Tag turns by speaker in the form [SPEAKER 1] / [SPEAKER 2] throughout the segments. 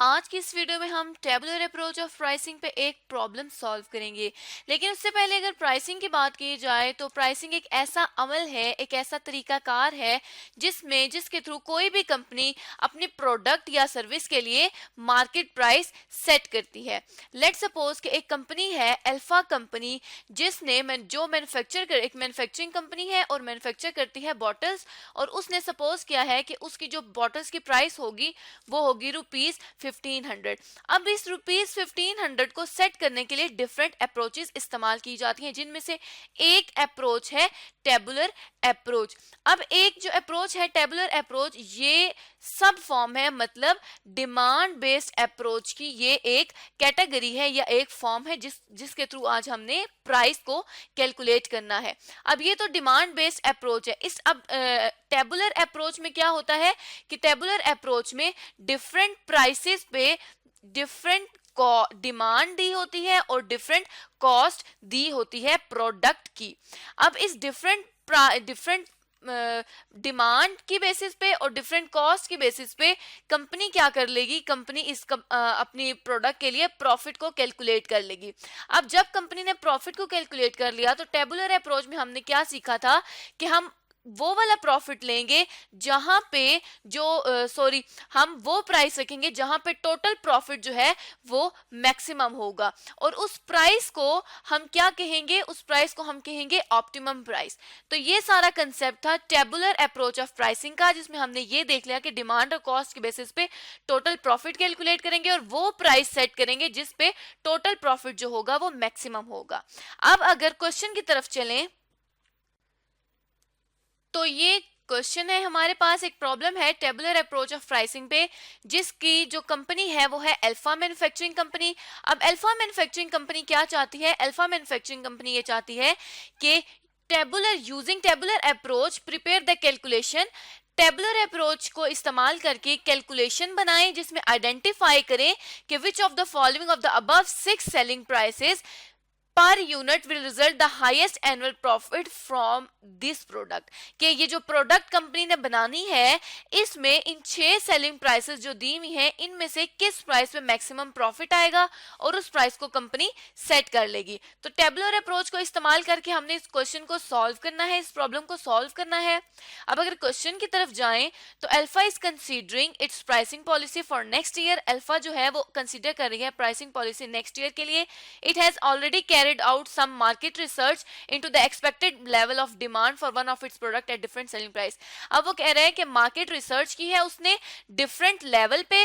[SPEAKER 1] आज की इस वीडियो में हम टेबुलर अप्रोच ऑफ प्राइसिंग पे एक प्रॉब्लम सॉल्व करेंगे। लेकिन उससे पहले अगर प्राइसिंग की बात की जाए तो प्राइसिंग एक ऐसा अमल है, एक ऐसा तरीकाकार है जिसके थ्रू कोई भी कंपनी अपनी प्रोडक्ट या सर्विस के लिए मार्केट प्राइस सेट करती है। लेट सपोज कि एक कंपनी है अल्फा कंपनी, जिसने जो एक मैन्युफैक्चरिंग कंपनी है और मैन्युफैक्चर करती है बॉटल्स, और उसने सपोज किया है कि उसकी जो बॉटल्स की प्राइस होगी वो होगी रुपीज 1500। अब इस रुपीज 1500 को सेट करने के लिए डिफरेंट अप्रोचेस इस्तेमाल की जाती हैं, जिनमें से एक अप्रोच है टेबुलर अप्रोच। अब एक जो अप्रोच है टेबुलर अप्रोच, ये सब फॉर्म है, मतलब डिमांड बेस्ड अप्रोच की ये एक कैटेगरी है या एक फॉर्म है जिसके थ्रू आज हमने प्राइस को कैलकुलेट करना है। अब ये तो डिमांड बेस्ड अप्रोच है। इस अब टेबुलर अप्रोच में क्या होता है कि टेबुलर अप्रोच में डिफरेंट प्राइसेस पे डिफरेंट डिमांड दी होती है और डिफरेंट कॉस्ट दी होती है प्रोडक्ट की। अब इस डिफरेंट डिमांड की बेसिस पे और डिफरेंट कॉस्ट की बेसिस पे कंपनी क्या कर लेगी, कंपनी अपनी प्रोडक्ट के लिए प्रॉफिट को कैलकुलेट कर लेगी। अब जब कंपनी ने प्रॉफिट को कैलकुलेट कर लिया तो टेबुलर अप्रोच में हमने क्या सीखा था कि हम वो वाला प्रॉफिट लेंगे जहां पे हम वो प्राइस रखेंगे जहां पे टोटल प्रॉफिट जो है वो मैक्सिमम होगा, और उस प्राइस को हम क्या कहेंगे, उस प्राइस को हम कहेंगे ऑप्टिमम प्राइस। तो ये सारा कंसेप्ट था टेबुलर अप्रोच ऑफ प्राइसिंग का, जिसमें हमने ये देख लिया कि डिमांड और कॉस्ट के बेसिस पे टोटल प्रॉफिट कैलकुलेट करेंगे और वो प्राइस सेट करेंगे जिस पे टोटल प्रॉफिट जो होगा वो मैक्सिमम होगा। अब अगर क्वेश्चन की तरफ चलें तो ये क्वेश्चन है, हमारे पास एक प्रॉब्लम है टेबुलर अप्रोच ऑफ प्राइसिंग पे, जिसकी जो कंपनी है वो है अल्फा मैन्युफैक्चरिंग कंपनी। अब अल्फा मैन्युफैक्चरिंग कंपनी क्या चाहती है, अल्फा मैन्युफैक्चरिंग कंपनी ये चाहती है कि using tabular approach prepare the calculation. Tabular approach को इस्तेमाल करके कैलकुलेशन बनाएं जिसमें आइडेंटिफाई करें कि which of the following of the above 6 selling prices per unit will result the highest annual profit from this product. कि ये जो प्रोडक्ट कंपनी ने बनानी है इसमें इन 6 सेलिंग प्राइसेस जो दी हुई हैं इनमें से किस प्राइस पे मैक्सिमम प्रॉफिट आएगा और उस प्राइस को कंपनी सेट कर लेगी। तो टेबुलर अप्रोच को इस्तेमाल करके हमने इस क्वेश्चन को सॉल्व करना है, इस प्रॉब्लम को सॉल्व करना है। अब अगर क्वेश्चन की तरफ जाएं तो alpha is considering it's pricing policy for next year. Alpha जो है वो कंसीडर कर रही है प्राइसिंग पॉलिसी नेक्स्ट ईयर के लिए। It has already carried out some market research into the expected level of demand for one of its product at different selling price। अब वो कह रहे हैं कि मार्केट रिसर्च की है उसने, डिफरेंट लेवल पे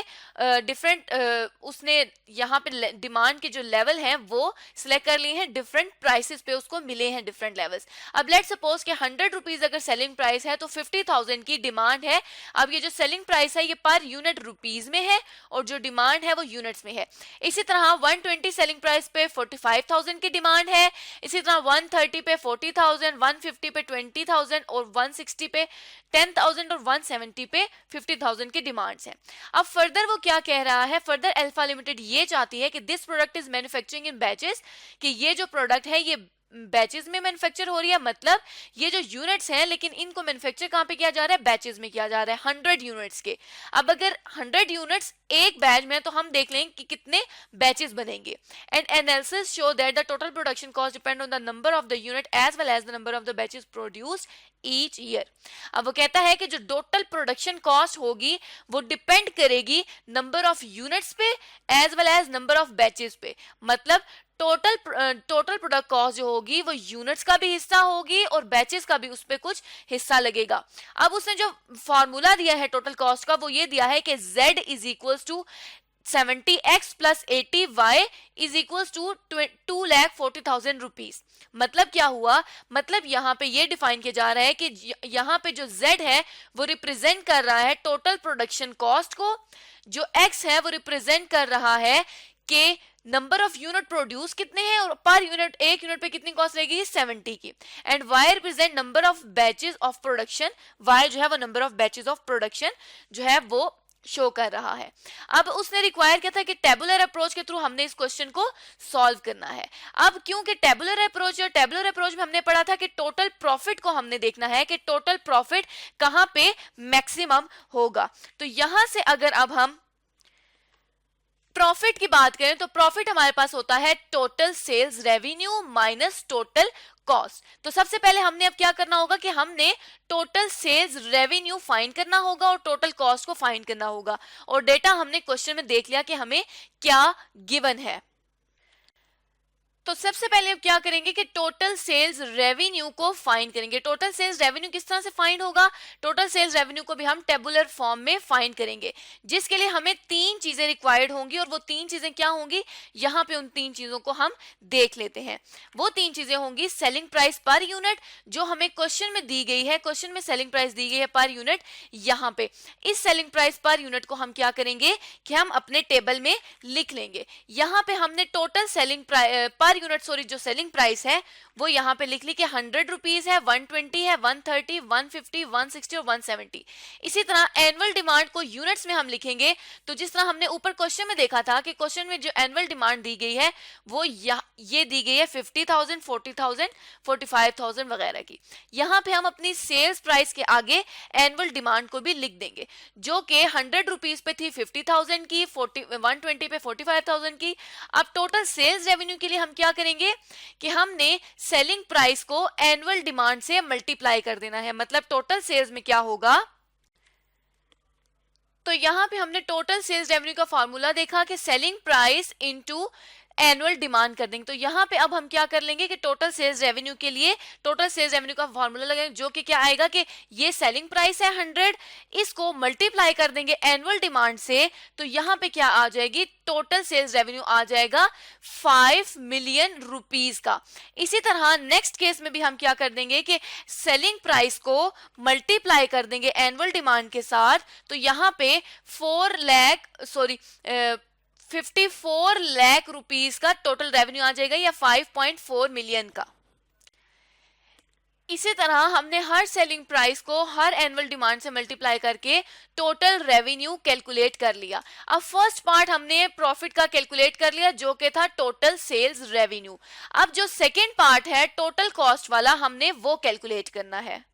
[SPEAKER 1] उसने यहाँ पे डिमांड के जो लेवल हैं वो सिलेक्ट कर लिए हैं, डिफरेंट प्राइसेस पे उसको मिले हैं डिफरेंट लेवल्स। अब लेट सपोज कि 100 रुपीज अगर सेलिंग प्राइस है तो 50,000 की डिमांड है। अब ये जो सेलिंग प्राइस है ये पर यूनिट रुपीज में है और जो डिमांड है वो यूनिट्स में है। इसी तरह 120 सेलिंग प्राइस पे 45,000 की डिमांड है, इसी तरह 130 पे 40,000, 150 पे 20,000 और 160 पे 10,000 और 170 पे 50,000 की डिमांड्स हैं। अब फर्दर वो क्या कह रहा है, फर्दर अल्फा लिमिटेड ये चाहती है कि this product is manufacturing in batches, कि ये जो प्रोडक्ट है ये बैचेस में मैन्युफैक्चर हो रही है, मतलब ये जो यूनिट्स हैं लेकिन इनको मैन्युफैक्चर कहां पे किया जा रहा है, बैचेस में किया जा रहा है 100 यूनिट्स के। अब अगर 100 यूनिट्स एक बैच में तो हम देख लेंगे कि कितने बैचेस बनेंगे। And analysis show that the total production cost depend on the number of the unit as well as the number of the batches produced each year. अब वो कहता है कि जो टोटल प्रोडक्शन कॉस्ट होगी वो डिपेंड करेगी नंबर ऑफ यूनिट्स पे as well as number of batches पे, मतलब टोटल प्रोडक्ट कॉस्ट जो होगी वो यूनिट्स का भी हिस्सा होगी और बैचेस का भी उस पर कुछ हिस्सा लगेगा। अब उसने जो फॉर्मूला दिया है टोटल कॉस्ट का वो ये दिया है कि Z is equals to 70x plus 80y is equals to 2,40,000 rupees. मतलब क्या हुआ, मतलब यहाँ पे ये डिफाइन किया जा रहा है कि यहाँ पे जो Z है वो रिप्रेजेंट कर रहा है टोटल प्रोडक्शन कॉस्ट को, जो X है वो रिप्रेजेंट कर रहा है कि नंबर ऑफ यूनिट प्रोड्यूस कितने हैं और पर यूनिट एक यूनिट पे कितनी कॉस्ट रहेगी 70 की। And Y represent number of batches of production, Y जो है वो number of batches of production जो है वो शो कर रहा है। अब उसने रिक्वायर किया था कि टेबुलर अप्रोच के थ्रू हमने इस क्वेश्चन को सॉल्व करना है। अब क्योंकि टेबुलर अप्रोच में हमने पढ़ा था कि टोटल प्रॉफिट को हमने देखना है कि टोटल प्रॉफिट कहां पे मैक्सिमम होगा। तो यहां से अगर अब हम प्रॉफिट की बात करें तो प्रॉफिट हमारे पास होता है total sales revenue minus total cost. तो सबसे पहले हमने अब क्या करना होगा कि हमने टोटल सेल्स रेवेन्यू फाइंड करना होगा और टोटल कॉस्ट को फाइंड करना होगा, और डेटा हमने क्वेश्चन में देख लिया कि हमें क्या गिवन है। तो सबसे पहले अब क्या करेंगे कि टोटल सेल्स रेवेन्यू को फाइंड करेंगे। टोटल सेल्स रेवेन्यू किस तरह से फाइंड होगा? टोटल सेल्स रेवेन्यू को भी हम टेबुलर फॉर्म में फाइंड करेंगे, जिसके लिए हमें तीन चीजें रिक्वायर्ड होंगी, और वो तीन चीजें क्या होंगी, यहाँ पे उन तीन चीजों को हम देख लेते हैं। वो तीन चीजें होंगी सेलिंग प्राइस पर यूनिट, जो हमें क्वेश्चन में दी गई है, क्वेश्चन में सेलिंग प्राइस दी गई है पर यूनिट। यहाँ पे इस सेलिंग प्राइस पर यूनिट को हम क्या करेंगे कि हम अपने टेबल में लिख लेंगे। यहाँ पे हमने टोटल सेलिंग पर यूनिट जो सेलिंग प्राइस है वो यहाँ पे लिख ली कि 100 रुपीज है, 120 है, 130, 150, 160 और 170। इसी तरह एनुअल डिमांड को यूनिट्स में हम लिखेंगे, तो जिस तरह हमने ऊपर क्वेश्चन में देखा था कि क्वेश्चन में जो एनुअल डिमांड दी गई है वो ये दी गई है 50,000, 40,000, 45,000 वगैरह की। यहाँ पे हम अपनी सेल्स प्राइस के आगे एनुअल डिमांड को भी लिख देंगे, जो कि 100 रुपीज पे थी 50,000 की, 120 पे 45,000 की। अब टोटल सेल्स रेवेन्यू के लिए हम क्या करेंगे कि हमने सेलिंग प्राइस को एनुअल डिमांड से मल्टीप्लाई कर देना है। मतलब टोटल सेल्स में क्या होगा, तो यहां पे हमने टोटल सेल्स रेवेन्यू का फॉर्मूला देखा कि selling price into annual demand कर देंगे। तो यहाँ पे अब हम क्या कर लेंगे कि टोटल सेल्स रेवेन्यू के लिए टोटल सेल्स रेवेन्यू का फॉर्मूला लगाएंगे, जो कि क्या आएगा कि ये सेलिंग प्राइस है 100, इसको मल्टीप्लाई कर देंगे एनुअल डिमांड से, तो यहाँ पे क्या आ जाएगी, टोटल सेल्स रेवेन्यू आ जाएगा 5 मिलियन रुपीज का। इसी तरह नेक्स्ट केस में भी हम क्या कर देंगे कि सेलिंग प्राइस को मल्टीप्लाई कर देंगे एनुअल डिमांड के साथ, तो यहाँ पे 54 लाख रुपीस का टोटल रेवेन्यू आ जाएगा, या 5.4 मिलियन का। इसी तरह हमने हर सेलिंग प्राइस को हर एनुअल डिमांड से मल्टीप्लाई करके टोटल रेवेन्यू कैलकुलेट कर लिया। अब फर्स्ट पार्ट हमने प्रॉफिट का कैलकुलेट कर लिया, जो कि था टोटल सेल्स रेवेन्यू। अब जो सेकेंड पार्ट है टोटल कॉस्ट वाला, हमने वो कैलकुलेट करना है।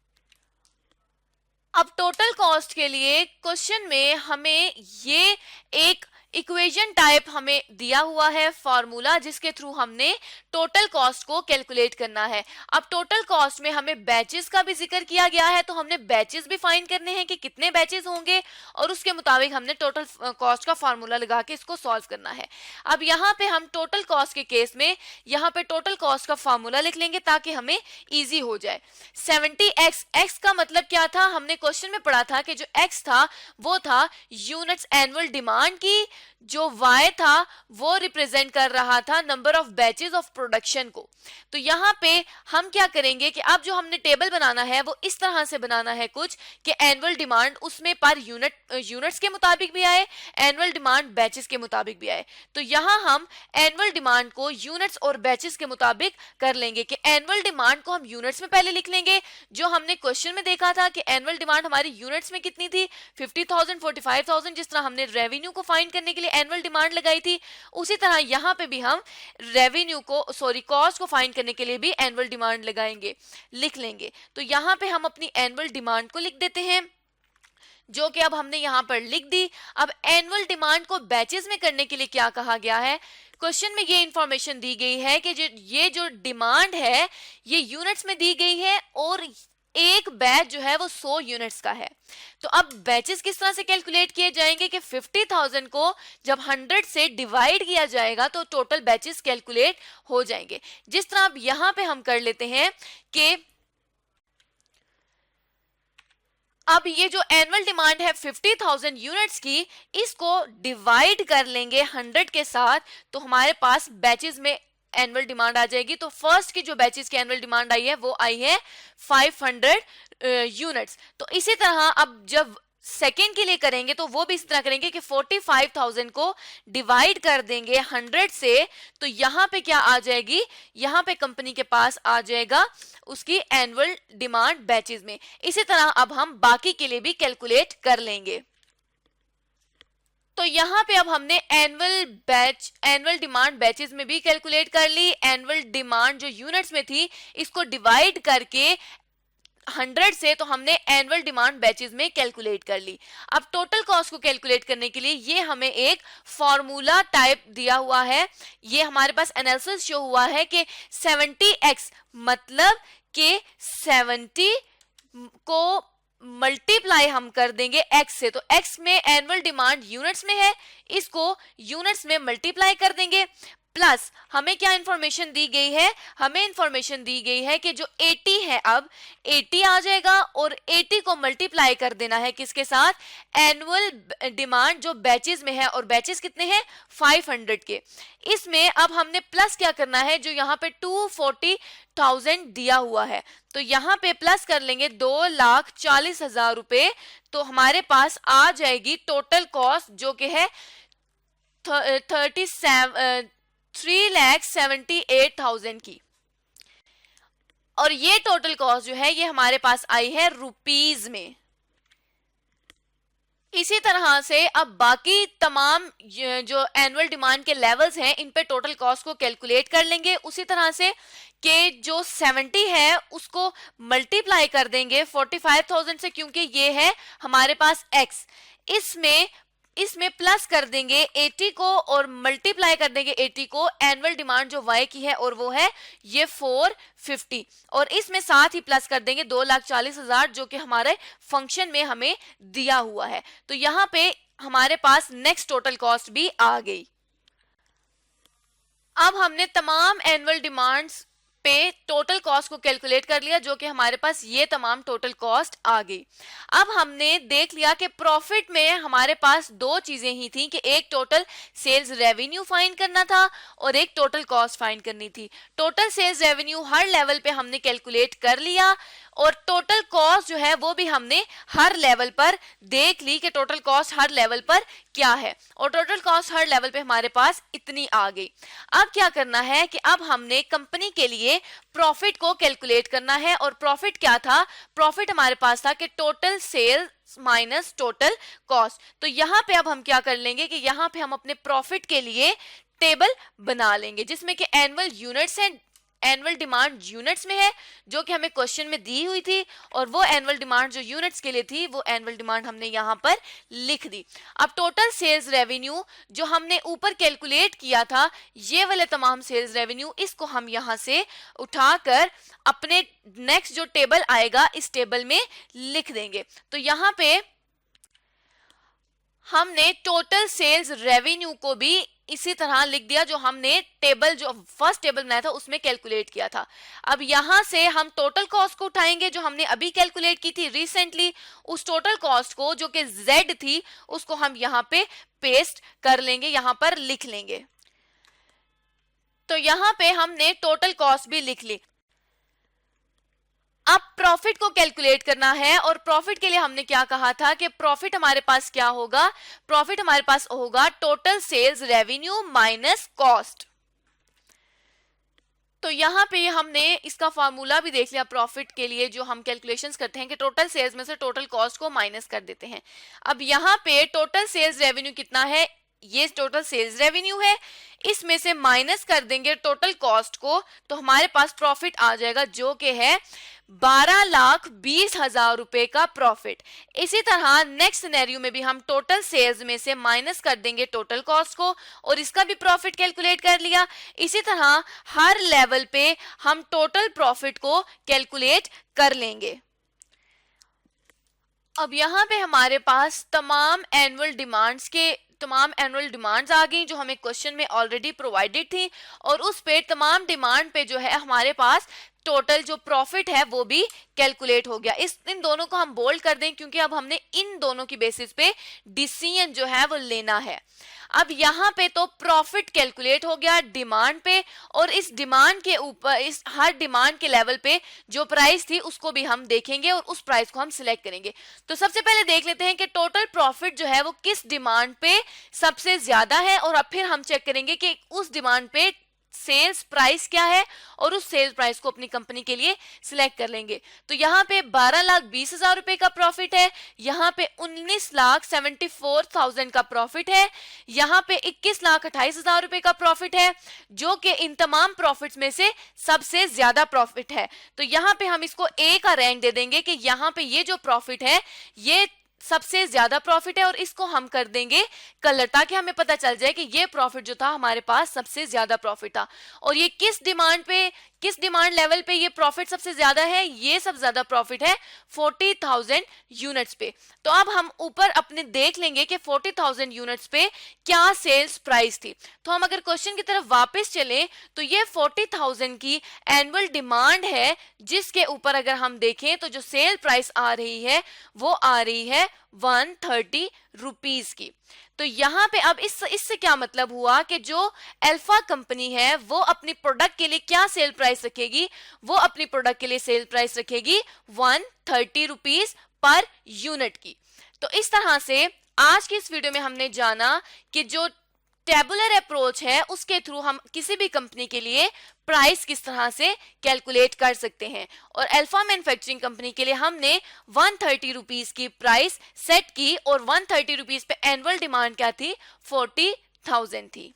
[SPEAKER 1] अब टोटल कॉस्ट के लिए क्वेश्चन में हमें ये एक इक्वेशन टाइप हमें दिया हुआ है फॉर्मूला, जिसके थ्रू हमने टोटल कॉस्ट को कैलकुलेट करना है। अब टोटल कॉस्ट में हमें बैचेस का भी जिक्र किया गया है, तो हमने बैचेस भी फाइंड करने हैं कि कितने बैचेस होंगे, और उसके मुताबिक हमने टोटल कॉस्ट का फॉर्मूला लगा के इसको सॉल्व करना है। अब यहाँ पे हम टोटल कॉस्ट के केस में यहाँ पे टोटल कॉस्ट का फॉर्मूला लिख लेंगे ताकि हमें ईजी हो जाए। 70x, x का मतलब क्या था, हमने क्वेश्चन में पढ़ा था कि जो x था वो था यूनिट्स एनुअल डिमांड की, जो y था वो रिप्रेजेंट कर रहा था number of batches of production को। तो यहाँ पे हम क्या करेंगे कि अब जो हमने टेबल बनाना है वो इस तरह से बनाना है कुछ कि एनुअल डिमांड उसमें पर यूनिट्स के मुताबिक भी आए, एनुअल डिमांड बैचेस के मुताबिक भी आए। तो यहाँ हम एनुअल डिमांड को यूनिट्स और बैचेस के मुताबिक कर लेंगे कि एनुअल डिमांड को हम यूनिट्स में पहले लिख लेंगे, जो हमने क्वेश्चन में देखा था कि एनुअल डिमांड हमारी यूनिट्स में कितनी थी, 50,000, 45,000। जिस तरह हमने रेवेन्यू को फाइंड करने के लिए एनुअल डिमांड लगाई थी, उसी तरह यहाँ पे भी हम कॉस्ट को फाइंड करने के लिए भी एनुअल डिमांड लगाएंगे, लिख लेंगे। तो यहाँ पे हम अपनी एनुअल डिमांड को लिख देते हैं, जो कि अब हमने यहाँ पर लिख दी। अब एनुअल डिमांड को बैचेस में करने के लिए क्या कहा गया है, क्वेश्चन में ये इंफॉर्मेशन दी गई है कि ये जो डिमांड है ये यूनिट्स में दी गई है, और एक बैच जो है वो 100 यूनिट्स का है। तो अब बैचेस किस तरह से कैलकुलेट किए जाएंगे कि 50,000 को जब 100 से डिवाइड किया जाएगा तो टोटल बैचेस कैलकुलेट हो जाएंगे। जिस तरह अब यहां पे हम कर लेते हैं कि अब ये जो एनुअल डिमांड है 50,000 यूनिट्स की, इसको डिवाइड कर लेंगे 100 के साथ, तो हमारे पास बैचेस में एनुअल डिमांड आ जाएगी। तो फर्स्ट की जो बैचेस की एनुअल डिमांड आई है वो आई है 500 यूनिट्स। तो इसी तरह अब जब सेकेंड के लिए करेंगे तो वो भी इस तरह करेंगे कि 45,000 को डिवाइड कर देंगे 100 से, तो यहाँ पे क्या आ जाएगी, यहाँ पे कंपनी के पास आ जाएगा उसकी एनुअल डिमांड बैचेस में। इसी तरह अब हम बाकी के लिए भी कैलकुलेट कर लेंगे। तो यहाँ पे अब हमने एनुअल डिमांड बैचेस में भी कैलकुलेट कर ली। एनुअल डिमांड जो यूनिट्स में थी इसको डिवाइड करके 100 से, तो हमने एनुअल डिमांड बैचेस में कैलकुलेट कर ली। अब टोटल कॉस्ट को कैलकुलेट करने के लिए ये हमें एक फॉर्मूला टाइप दिया हुआ है। ये हमारे पास एनालिसिस शो हुआ है कि 70x मतलब कि 70 को मल्टीप्लाई हम कर देंगे x से, तो x में एनुअल डिमांड यूनिट्स में है, इसको यूनिट्स में मल्टीप्लाई कर देंगे। प्लस हमें क्या इंफॉर्मेशन दी गई है, हमें इंफॉर्मेशन दी गई है कि जो 80 है, अब 80 आ जाएगा और 80 को मल्टीप्लाई कर देना है किसके साथ, एनुअल डिमांड जो बैचेस में है, और बैचेस कितने हैं 500 के। इसमें अब हमने प्लस क्या करना है, जो यहाँ पे 240,000 दिया हुआ है, तो यहाँ पे प्लस कर लेंगे 2,40,000 रुपए, तो हमारे पास आ जाएगी टोटल कॉस्ट जो कि है 3,78,000 की। और ये टोटल कॉस्ट जो है ये हमारे पास आई है रुपीज में। इसी तरह से अब बाकी तमाम जो एनुअल डिमांड के लेवल्स हैं इन पे टोटल कॉस्ट को कैलकुलेट कर लेंगे, उसी तरह से कि जो 70 है उसको मल्टीप्लाई कर देंगे 45,000 से, क्योंकि ये है हमारे पास x, इसमें प्लस कर देंगे 80 को और मल्टीप्लाई कर देंगे 80 को एनुअल डिमांड जो y की है, और वो है ये 450, और इसमें साथ ही प्लस कर देंगे 2,40,000 जो कि हमारे फंक्शन में हमें दिया हुआ है। तो यहाँ पे हमारे पास नेक्स्ट टोटल कॉस्ट भी आ गई। अब हमने तमाम एनुअल डिमांड्स पे टोटल कॉस्ट को कैलकुलेट कर लिया, जो कि हमारे पास ये तमाम टोटल कॉस्ट आ गई। अब हमने देख लिया कि प्रॉफिट में हमारे पास दो चीजें ही थी कि एक टोटल सेल्स रेवेन्यू फाइंड करना था और एक टोटल कॉस्ट फाइंड करनी थी। टोटल सेल्स रेवेन्यू हर लेवल पे हमने कैलकुलेट कर लिया, और टोटल कॉस्ट जो है वो भी हमने हर लेवल पर देख ली कि टोटल कॉस्ट हर लेवल पर क्या है, और टोटल कॉस्ट हर लेवल पे हमारे पास इतनी आ गई। अब क्या करना है कि अब हमने कंपनी के लिए प्रॉफिट को कैलकुलेट करना है, और प्रॉफिट क्या था, प्रॉफिट हमारे पास था कि total sales minus total cost. तो यहाँ पे अब हम क्या कर लेंगे कि यहाँ पे हम अपने प्रॉफिट के लिए टेबल बना लेंगे जिसमें कि एनुअल यूनिट्स हैं, एनुअल डिमांड यूनिट्स में है जो कि हमें क्वेश्चन में दी हुई थी, और वो एनुअल डिमांड जो यूनिट्स के लिए थी वो एनुअल डिमांड हमने यहाँ पर लिख दी। अब टोटल सेल्स रेवेन्यू जो हमने ऊपर कैलकुलेट किया था, ये वाले तमाम सेल्स रेवेन्यू, इसको हम यहाँ से उठाकर अपने नेक्स्ट जो टेबल आएगा इस टेबल में लिख देंगे। तो यहाँ पे हमने टोटल सेल्स रेवेन्यू को भी इसी तरह लिख दिया जो हमने टेबल, जो फर्स्ट टेबल बनाया था उसमें कैलकुलेट किया था। अब यहां से हम टोटल कॉस्ट को उठाएंगे जो हमने अभी कैलकुलेट की थी रिसेंटली, उस टोटल कॉस्ट को जो कि Z थी उसको हम यहां पे पेस्ट कर लेंगे, यहां पर लिख लेंगे। तो यहां पे हमने टोटल कॉस्ट भी लिख ली। अब प्रॉफिट को कैलकुलेट करना है, और प्रॉफिट के लिए हमने क्या कहा था कि प्रॉफिट हमारे पास क्या होगा, प्रॉफिट हमारे पास होगा total sales revenue minus cost. तो यहाँ पे हमने इसका फार्मूला भी देख लिया प्रॉफिट के लिए, जो हम कैलकुलेशंस करते हैं कि टोटल सेल्स में से टोटल कॉस्ट को माइनस कर देते हैं। अब यहाँ पे टोटल सेल्स रेवेन्यू कितना है, ये टोटल सेल्स रेवेन्यू है, इसमें से माइनस कर देंगे टोटल कॉस्ट को, तो हमारे पास प्रॉफिट आ जाएगा जो कि है 12,20,000 रुपए का प्रॉफिट। इसी तरह नेक्स्ट सिनेरियो में भी हम टोटल सेल्स में से माइनस कर देंगे टोटल कॉस्ट को, और इसका भी प्रॉफिट कैलकुलेट कर लिया। इसी तरह हर लेवल पे हम टोटल प्रॉफिट को कैलकुलेट कर लेंगे। अब यहाँ पे हमारे पास तमाम एनुअल डिमांड्स आ गई जो हमें क्वेश्चन में ऑलरेडी प्रोवाइडेड थी, और उस पे तमाम डिमांड पे जो है हमारे पास टोटल जो प्रॉफिट है वो भी कैलकुलेट हो गया। इन दोनों को हम बोल्ड कर दें क्योंकि अब हमने इन दोनों की बेसिस पे डिसीजन जो है वो लेना है। अब यहाँ पे तो प्रॉफिट कैलकुलेट हो गया डिमांड पे, और इस डिमांड के ऊपर, इस हर डिमांड के लेवल पे जो प्राइस थी उसको भी हम देखेंगे और उस प्राइस को हम सिलेक्ट करेंगे। तो सबसे पहले देख लेते हैं कि टोटल प्रॉफिट जो है वो किस डिमांड पे सबसे ज्यादा है, और अब फिर हम चेक करेंगे कि उस डिमांड पे सेल्स प्राइस क्या है और उस सेल्स प्राइस को अपनी कंपनी के लिए सिलेक्ट कर लेंगे। तो यहाँ पे 12,20,000 रुपए का प्रॉफिट है, यहाँ पे 19,74,000 का प्रॉफिट है, यहाँ पे 21,28,000 रुपए का प्रॉफिट है, जो कि इन तमाम प्रॉफिट्स में से सबसे ज्यादा प्रॉफिट है। तो यहाँ पे हम इसको ए का रैंक दे देंगे कि यहाँ पे ये जो प्रॉफिट है ये सबसे ज्यादा प्रॉफिट है, और इसको हम कर देंगे कलर, ताकि हमें पता चल जाए कि ये प्रॉफिट जो था हमारे पास सबसे ज्यादा प्रॉफिट था। और ये किस डिमांड लेवल पे ये प्रॉफिट सबसे ज्यादा है, ये सब ज्यादा प्रॉफिट है 40,000 यूनिट्स पे। तो अब हम ऊपर अपने देख लेंगे कि 40,000 यूनिट्स पे क्या सेल्स प्राइस थी। तो हम अगर क्वेश्चन की तरफ वापस चलें तो ये 40,000 की एनुअल डिमांड है, जिसके ऊपर अगर हम देखें तो जो सेल प्राइस आ रही है वो आ रही है 130 रुपीज की। तो यहाँ पे अब इससे क्या मतलब हुआ कि जो अल्फा कंपनी है वो अपनी प्रोडक्ट के लिए क्या सेल प्राइस रखेगी, वो अपनी प्रोडक्ट के लिए सेल प्राइस रखेगी 130 रुपीज पर यूनिट की। तो इस तरह से आज की इस वीडियो में हमने जाना कि जो टेबुलर अप्रोच है उसके थ्रू हम किसी भी कंपनी के लिए प्राइस किस तरह से कैलकुलेट कर सकते हैं। और अल्फा मैन्युफैक्चरिंग कंपनी के लिए हमने 130 रुपीज की प्राइस सेट की, और 130 रुपीज पे एनुअल डिमांड क्या थी, 40,000 थी।